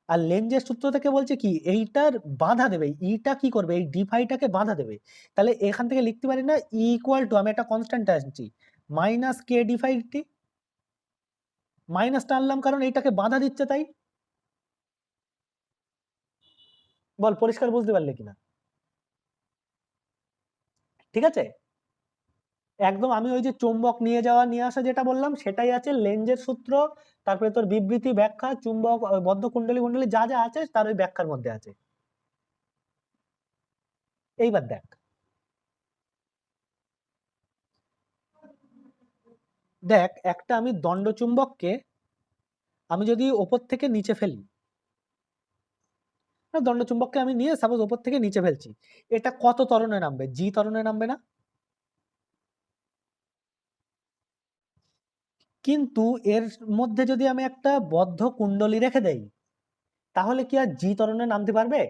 আর লেঞ্জের সূত্র থেকে বলছে কি এইটার বাধা দেবে, ইটা কি করবে এই ডিফাইটাকে বাধা দেবে। তাহলে এখান থেকে লিখতে পারি না ই ইকুয়াল টু, আমি একটা কনস্ট্যান্ট আনছি, মাইনাস কে ডিফাই টি, মাইনাসটা আনলাম কারণ এইটাকে বাধা দিচ্ছে তাই। বল পরিষ্কার বুঝতে পারলে কিনা? ঠিক আছে, একদম আমি ওই যে চুম্বক নিয়ে যাওয়া নিয়ে আসা যেটা বললাম সেটাই আছে, লেঞ্জের সূত্র, তারপরে তোর বিবৃতি, ব্যাখ্যা, চুম্বক, বদ্ধ কুণ্ডলী মণ্ডলী যা যা আছে তার ওই ব্যাখ্যার মধ্যে আছে। এইবার দেখ, দেখ একটা আমি দণ্ডচুম্বককে আমি যদি ওপর থেকে নিচে ফেলি, দণ্ডচুম্বককে আমি নিয়ে সাপোজ ওপর থেকে নিচে ফেলছি, এটা কত ত্বরণে নামবে? জি ত্বরণে নামবে না? কিন্তু এর মধ্যে যদি আমি একটা বদ্ধ কুণ্ডলী রেখে দেই, তাহলে কি আর জি ত্বরণে নামতে পারবে?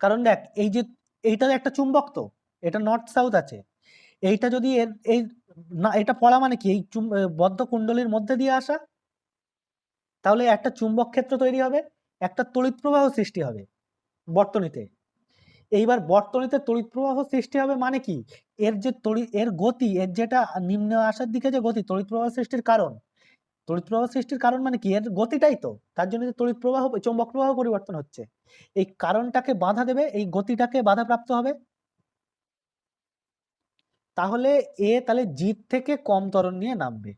কারণ দেখ এই যে এইটা একটা চুম্বক, তো এটা নর্থ সাউথ আছে, এইটা যদি এই না, এটা পড়া মানে কি, এই বদ্ধ কুণ্ডলীর মধ্যে দিয়ে আসা, তাহলে একটা চুম্বক ক্ষেত্র তৈরি হবে, একটা তড়িৎ প্রবাহ সৃষ্টি হবে বর্তনীতে। এইবার বর্তনীতে তড়িৎ প্রবাহ সৃষ্টি হবে মানে কি, এর যে এর গতি, এর যেটা নিম্ন আসার দিকে যে গতি, তড়িৎ প্রবাহ সৃষ্টির কারণ, তড়িৎ প্রবাহ সৃষ্টির কারণ মানে কি, এর গতিটাই তো, তার জন্য যে তড়িৎ প্রবাহ, চৌম্বক প্রবাহ পরিবর্তন হচ্ছে, এই কারণটাকে বাধা দেবে, এই গতিটাকে বাধাপ্রাপ্ত হবে, তাহলে তাহলে জিত থেকে কম ত্বরণ নিয়ে নামবে।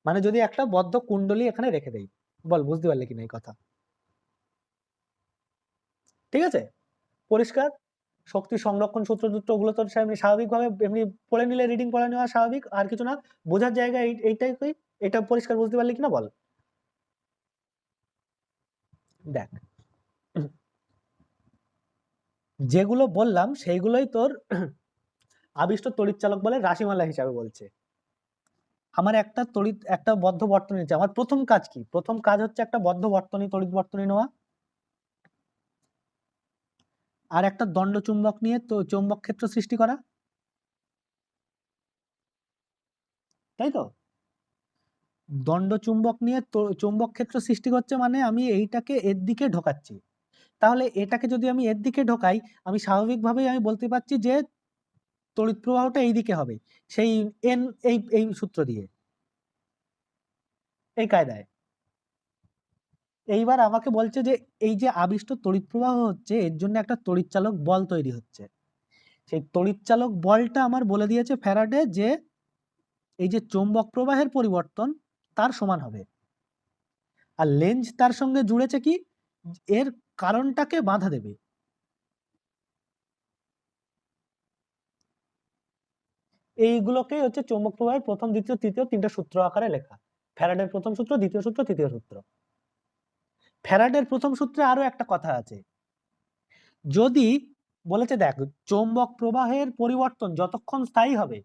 মানে যদি একটা বদ্ধ কুণ্ডলী এখানে রেখে দেই, বল বুঝতে পারলে কিনা এই কথা? ঠিক আছে, পরিষ্কার? শক্তি সংরক্ষণ সূত্র টুত্র ওগুলো তো স্বাভাবিকভাবে এমনি পড়ে নিলে, রিডিং পড়ে নেওয়া স্বাভাবিক, আর কিছু না, বোঝার জায়গা এইটাই। এটা পরিষ্কার বুঝতে পারলি কিনা বল? দেখ যেগুলো বললাম সেইগুলোই তোর আবিষ্ট তড়িৎচালক বলে রাশিমালা হিসাবে বলছে। আমার একটা বদ্ধ বর্তনী নিচ্ছে, আমার প্রথম কাজ কি? প্রথম কাজ হচ্ছে একটা বদ্ধ বর্তনী, তড়িৎ বর্তনী নেওয়া, আর একটা দণ্ড চুম্বক নিয়ে তো চৌম্বক ক্ষেত্র সৃষ্টি করা, তাই তো? দণ্ড চুম্বক নিয়ে চৌম্বক ক্ষেত্র সৃষ্টি করছে মানে আমি এইটাকে এর দিকে ঢোকাচ্ছি, তাহলে এটাকে যদি আমি এর দিকে ঢোকাই, আমি স্বাভাবিকভাবেই আমি বলতে পারছি যে তড়িৎ প্রবাহটা এই দিকে হবে, সেই এন, এই সূত্র দিয়ে, এই কায়দায়। এইবার আমাকে বলছে যে এই যে আবিষ্ট তড়িৎ প্রবাহ হচ্ছে, এর জন্য একটা তড়িৎচালক বল তৈরি হচ্ছে, সেই তড়িৎচালক বলটা আমার বলে দিয়েছে ফ্যারাডে যে এই যে চৌম্বক প্রবাহের পরিবর্তন তার সমান হবে, আর লেঞ্জ তার সঙ্গে জুড়েছে কি, এর কারণটাকে বাধা দেবে। এইগুলোকে হচ্ছে চৌম্বক প্রবাহের প্রথম, দ্বিতীয়, তৃতীয় তিনটা সূত্র আকারে লেখা, ফ্যারাডের প্রথম সূত্র, দ্বিতীয় সূত্র, তৃতীয় সূত্র। ফ্যারাডের প্রথম সূত্রে আরো একটা কথা আছে, যদি বলেছে দেখ চৌম্বক প্রবাহের পরিবর্তন যতক্ষণ স্থায়ী হবে,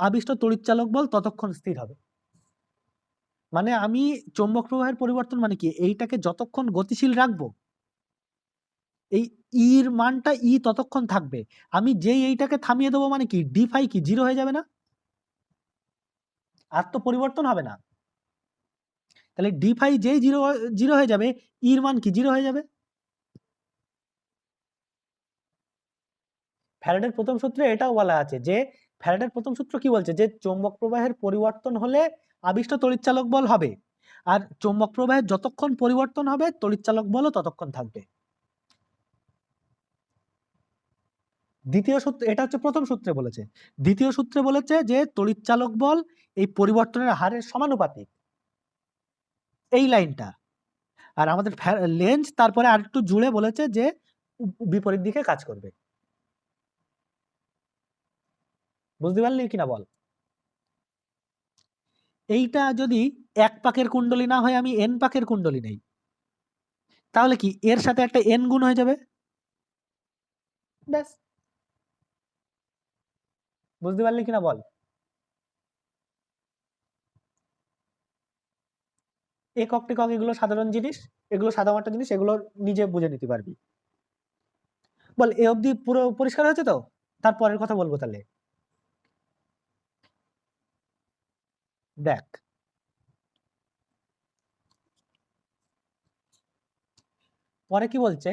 আবিষ্ট তড়িৎচালক বল ততক্ষণ স্থির হবে। মানে আমি চৌম্বক প্রবাহের পরিবর্তন মানে কি, এইটাকে যতক্ষণ গতিশীল রাখবো, এই ইর মানটা ততক্ষণ থাকবে, আমি যেই এইটাকে থামিয়ে দেবো মানে কি, ডি ফাই কি জিরো হয়ে যাবে না? আর তো পরিবর্তন হবে না, তাহলে ডি ফাই যেই জিরো জিরো হয়ে যাবে, ইর মান কি জিরো হয়ে যাবে। ফ্যারাডের প্রথম সূত্রে এটাও বলা আছে যে, ফ্যারাডের প্রথম সূত্র কি বলছে, যে চৌম্বক প্রবাহের পরিবর্তন হলে আবিষ্ট তড়িৎচালক বল হবে, আর চৌম্বক প্রবাহের যতক্ষণ পরিবর্তন হবে তড়িৎচালক বলও ততক্ষণ থাকবে। দ্বিতীয় সূত্র, এটা হচ্ছে প্রথম সূত্রে বলেছে। দ্বিতীয় সূত্রে বলেছে যে তড়িৎচালক বল এই পরিবর্তনের হারের সমানুপাতিক, এই লাইনটা। আর আমাদের লেঞ্জ তারপরে আরেকটু জুড়ে বলেছে যে বিপরীত দিকে কাজ করবে। বুঝতে পারলি কিনা বল? এইটা যদি এক পাকের কুণ্ডলী না হয়, আমি এন পাকের কুণ্ডলী নেই, তাহলে কি এর সাথে একটা এন গুণ হয়ে যাবে, ব্যাস। বুঝতে পারলি কিনা বল? একক টেকক এগুলো সাধারণ জিনিস, এগুলো সাদামাটা জিনিস, এগুলো নিজে বুঝে নিতে পারবি। বল এ অবধি পুরো পরিষ্কার হয়েছে তো? তারপরের কথা বলবো তাহলে। দেখ পরে কি বলছে,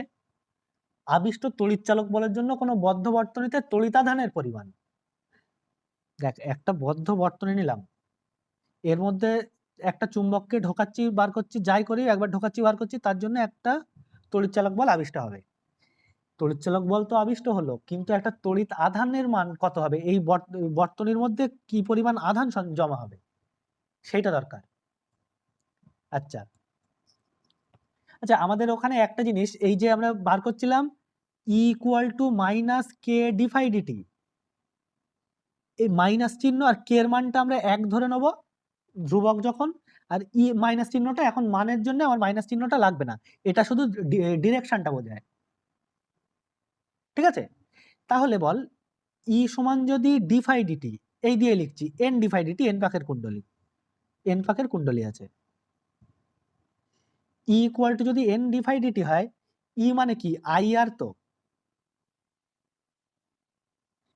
আবিষ্ট তড়িৎচালক বলের জন্য কোনো বদ্ধ বর্তনীতে তড়িতাধানের পরিমাণ। দেখ একটা বদ্ধ বর্তনী নিলাম, এর মধ্যে একটা চুম্বককে ঢোকাচ্ছি বার করছি, যাই করি একবার ঢোকাচ্ছি বার করছি, তার জন্য একটা তড়িৎচালক বল আবিষ্ট হবে। তড়িৎচালক বল তো আবিষ্ট হলো, কিন্তু একটা তড়িৎ আধানের মান কত হবে, এই বর্তনীর মধ্যে কি পরিমাণ আধান জমা হবে সেইটা দরকার। আচ্ছা আচ্ছা, আমাদের ওখানে একটা জিনিস, এই যে আমরা বার করছিলাম E = -k/dt, এই মাইনাস চিহ্ন আর কে এর মানটা আমরা এক ধরে নেব ধ্রুবক যখন, আর ই মাইনাস চিহ্নটা এখন মানের জন্য আমার মাইনাস চিহ্নটা লাগবে না, এটা শুধু ডিরেকশনটা বোঝায়। ঠিক আছে, তাহলে বল ই সমান যদি d/dt, এই দিয়ে লিখছি n/dt, n পাকের কুণ্ডলী, n পাকের কুণ্ডলী আছে। ই ইকুয়াল টু যদি n/dt হয়, ই মানে কি IR, তো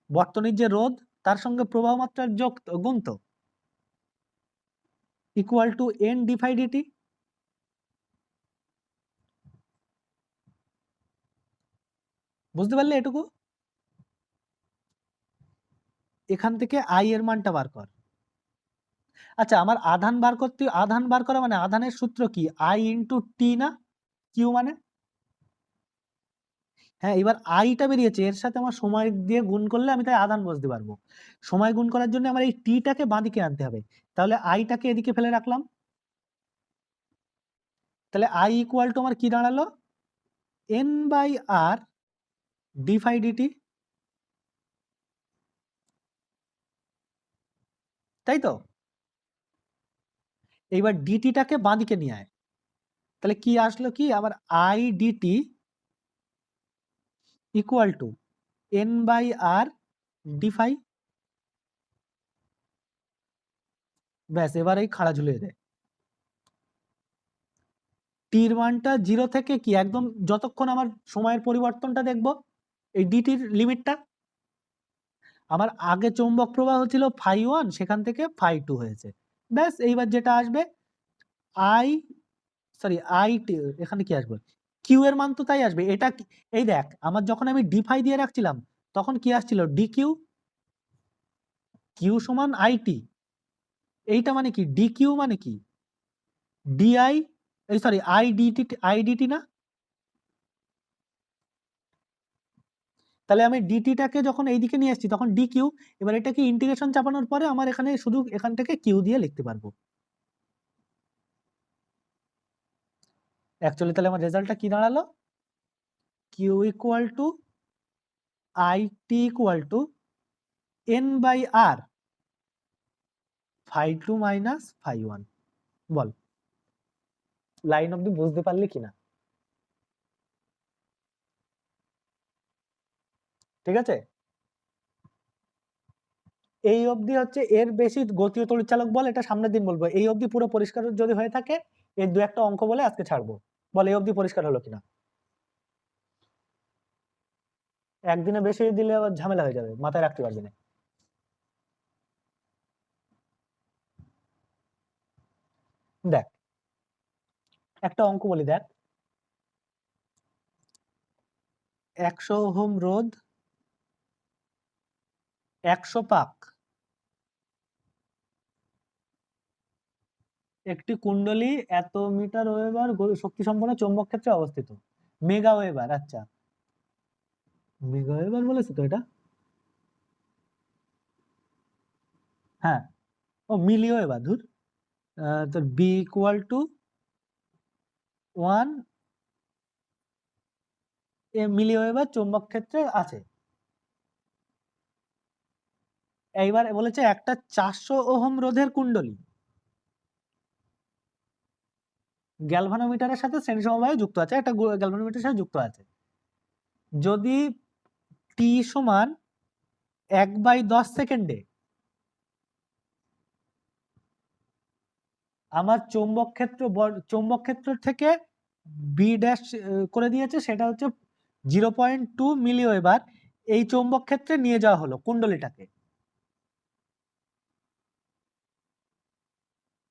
বর্তনীর যে রোধ তার সঙ্গে প্রবাহ মাত্রার যোগ গুণ, তো ইকুয়াল টু n/dt। বুঝতে পারলে এটুকু? এখান থেকে আই এর মানটা বার কর। আচ্ছা, আমার আধান বার করতে, আধান বার করা মানে আধানের সূত্র কি, I × T না, কিউ মানে? হ্যাঁ, এবার আইটা বেরিয়েছে, এর সাথে আমার সময় দিয়ে গুণ করলে আমি তাই আধান বুঝতে পারবো। সময় গুণ করার জন্য আমার এই টিটাকে বাঁদিকে আনতে হবে, তাহলে আইটাকে এদিকে ফেলে রাখলাম, তাহলে আই ইকুয়াল টু আমার কি দাঁড়ালো, n/r d/dt, তাই তো? এইবার ডিটিটাকে বাঁদিকে নিয়ে আয়, তাহলে কি আসলো, কি আমার i DT equal to n/r d/, ব্যাস, এবার এই খাড়া ঝুলিয়ে দেয়। টির মানটা 0 থেকে কি একদম যতক্ষণ আমার সময়ের পরিবর্তনটা দেখব, এই ডিটির লিমিটটা, আমার আগে চৌম্বক প্রবাহ ছিল φ1, সেখান থেকে φ2 হয়েছে, ব্যাস। এইবার যেটা আসবে আই টি, এখানে কি আসবে, কিউ এর মান তো তাই আসবে। এটা এই দেখ, আমার যখন আমি d/, দিয়ে রাখছিলাম তখন কি আসছিল, dq, কিউ সমান আইটি, এইটা মানে কি dq মানে কি di, এই সরি আইডিটি না, তাহলে আমি ডিটিটাকে যখন এইদিকে নিয়ে আসছি তখন ডিকিউ, এবার এটাকে ইন্টিগ্রেশন চাপানোর পরে আমার এখানে শুধু এখান থেকে কিউ দিয়ে লিখতে পারবো। অ্যাকচুয়ালি তাহলে আমার রেজাল্টটা কি দাঁড়ালো, Q equal to IT equal to n/r φ2 minus φ1। বল লাইন অব্দি বুঝতে পারলি কিনা? ঠিক আছে, এই অবধি হচ্ছে, এর বেশি গতীয় তড়িৎচালক বল এটা সামনের দিন বলবো, এই অবধি পুরো পরিষ্কার যদি হয়ে থাকে এর দু একটা অঙ্ক বলে আজকে ছাড়বো। বল এই অবধি পরিষ্কার হলো কিনা? একদিনে বেশি দিলে আবার ঝামেলা হয়ে যাবে, মাথায় রাখতে পারবি না। দেখ একটা অঙ্ক বলি, দেখ 100 ওহম রোধ, 100 পাক, একটি কুণ্ডলী এত মিটার ওয়েবার শক্তি সম্পন্ন চৌম্বক ক্ষেত্রে অবস্থিত, মেগা ওয়েবার। আচ্ছা, মেগা ওয়েবার বলেছে তো এটা, হ্যাঁ, ও মিলি ওয়েবার, ধুর। তো B equal to 1 milli weber চৌম্বক ক্ষেত্রে আছে। এইবার বলেছে একটা 400 ওহম রোধের কুণ্ডলী গ্যালভানোমিটারের সাথে শ্রেণী সমবায়ে যুক্ত আছে, একটা গ্যালভানোমিটারের সাথে যুক্ত আছে, যদি টি সমান 1/10 সেকেন্ডে আমার চৌম্বক ক্ষেত্র থেকে বি ড্যাশ করে দিয়েছে, সেটা হচ্ছে 0.2 মিলি ওয়েবার, এই চৌম্বক ক্ষেত্রে নিয়ে যাওয়া হলো কুণ্ডলীটাকে,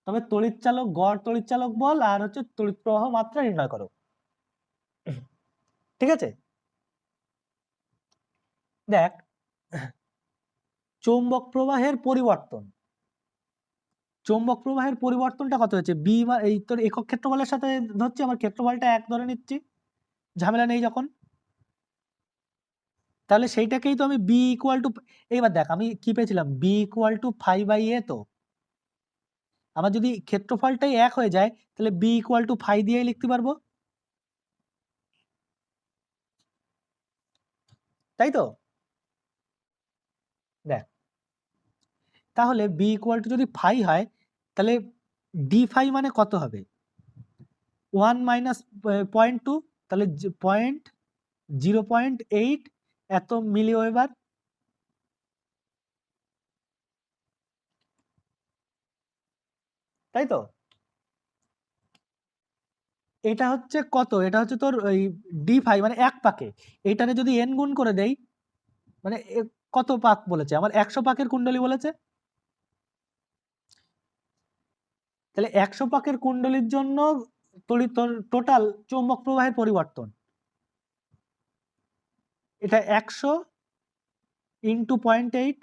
তবে তড়িৎচালক গড় তড়িৎচালক বল আর হচ্ছে তড়িৎ প্রবাহ মাত্রা নির্ণয় করো। ঠিক আছে, দেখ চৌম্বক প্রবাহের পরিবর্তন, চৌম্বক প্রবাহের পরিবর্তনটা কত হয়েছে? বি এই তোর একক ক্ষেত্রফলের সাথে ধরছি, আমার ক্ষেত্রফলটা এক ধরে নিচ্ছি, ঝামেলা নেই যখন। তাহলে সেইটাকেই তো আমি বি ইকুয়াল টু, এইবার দেখ আমি কি পেয়েছিলাম, B equal to phi by A. তো আমার যদি ক্ষেত্রফলটাই এক হয়ে যায় তাহলে বি ইকুয়াল টু ফাই দিয়েই লিখতে পারবো, তাই তো? দেখ তাহলে বি ইকুয়াল টু যদি ফাই হয় তাহলে ডি ফাই মানে কত হবে? 1 মাইনাস 0.2, তাহলে 0.8 এত মিলি ওয়েবার, তাই তো? এটা হচ্ছে কত? এটা হচ্ছে তোর ওই ডি ফাই মানে এক পাকে, এটারে যদি এন গুণ করে দেই মানে কত পাক বলেছে? আমার 100 পাকের কুণ্ডলী বলেছে। তাহলে 100 পাকের কুণ্ডলীর জন্য তোর টোটাল চৌম্বক প্রবাহের পরিবর্তন, এটা 100 ইন্টু 0.8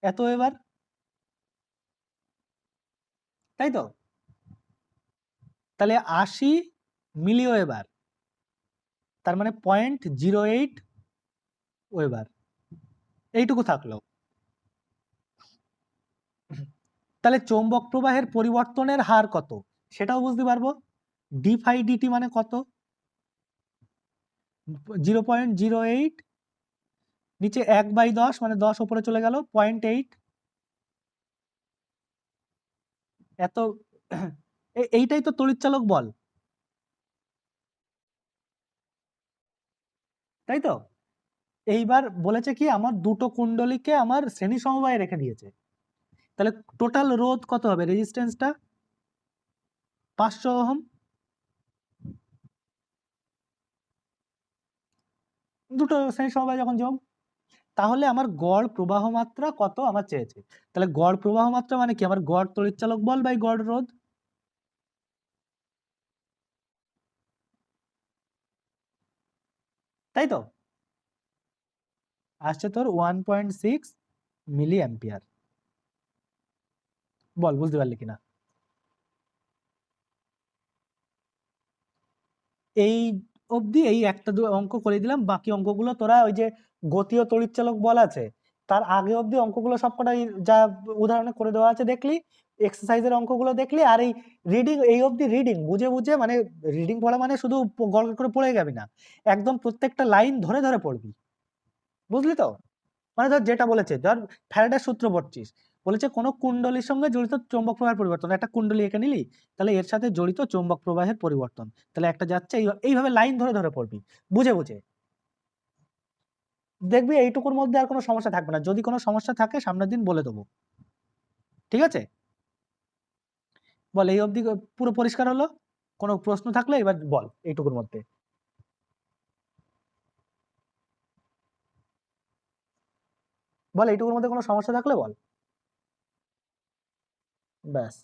এত এবার, তাই তো? তাহলে 80 মিলি ওয়েবার, তার মানে 0.08 ওয়েবার, এইটুকু থাকলো। তাহলে চৌম্বক প্রবাহের পরিবর্তনের হার কত সেটাও বুঝতে পারবো। ডি ফাই ডিটি মানে কত? 0.08, নিচে 1/10 মানে 10 উপরে চলে গেল, 0.8 এত। এইটাই তো তড়িৎচালক বল, তাই তো? এইবার বলেছে কি আমার দুটো কুণ্ডলীকে আমার শ্রেণী সমবায়ে রেখে দিয়েছে, তাহলে টোটাল রোধ কত হবে? রেজিস্ট্যান্সটা 500 ওহম, দুটো শ্রেণী সমবায় যখন যোগ, তাহলে আমার গড় প্রবাহ মাত্রা কত আমার চেয়েছে। তাহলে গড় প্রবাহ মাত্রা মানে কি? আমার গড় তড়িৎচালক বল বাই গড় রোধ, তাই তো? আসছে তোর 1.6 মিলি অ্যাম্পিয়ার। বল বুঝতে পারলি কিনা? এই অবধি এই একটা অঙ্ক করে দিলাম, বাকি অঙ্কগুলো তোরা ওই যে গতীয় তড়িৎচালক বল আছে তার আগে অবধি অঙ্কগুলো সবকটাই যা উদাহরণে করে দেওয়া আছে দেখলি, এক্সারসাইজের অঙ্কগুলো দেখলি, আর এই রিডিং এই অবধি রিডিং বুঝে বুঝে, মানে রিডিং পড়া মানে শুধু গল্প করে পড়ে যাবি না, একদম প্রত্যেকটা লাইন ধরে ধরে পড়বি, বুঝলি তো? মানে ধর যেটা বলেছে, ধর ফ্যারাডের সূত্র পড়ছিস, বলেছে কোন কুণ্ডলীর সঙ্গে জড়িত চৌম্বক প্রবাহের পরিবর্তন, একটা কুণ্ডলী এঁকে নিলি, তাহলে এর সাথে জড়িত চৌম্বক প্রবাহের পরিবর্তন, তাহলে একটা যাচ্ছে এইভাবে লাইন ধরে ধরে পড়বি বুঝে বুঝে, দেখবি এইটুকুর মধ্যে আর কোনো সমস্যা থাকবে না, যদি কোনো সমস্যা থাকে সামনের দিন বলে দেবো, ঠিক আছে? বল এই অবধি পুরো পরিষ্কার হলো? কোনো প্রশ্ন থাকলে এবার বল এইটুকুর মধ্যে, বল এইটুকুর মধ্যে কোনো সমস্যা থাকলে বল। ব্যাস।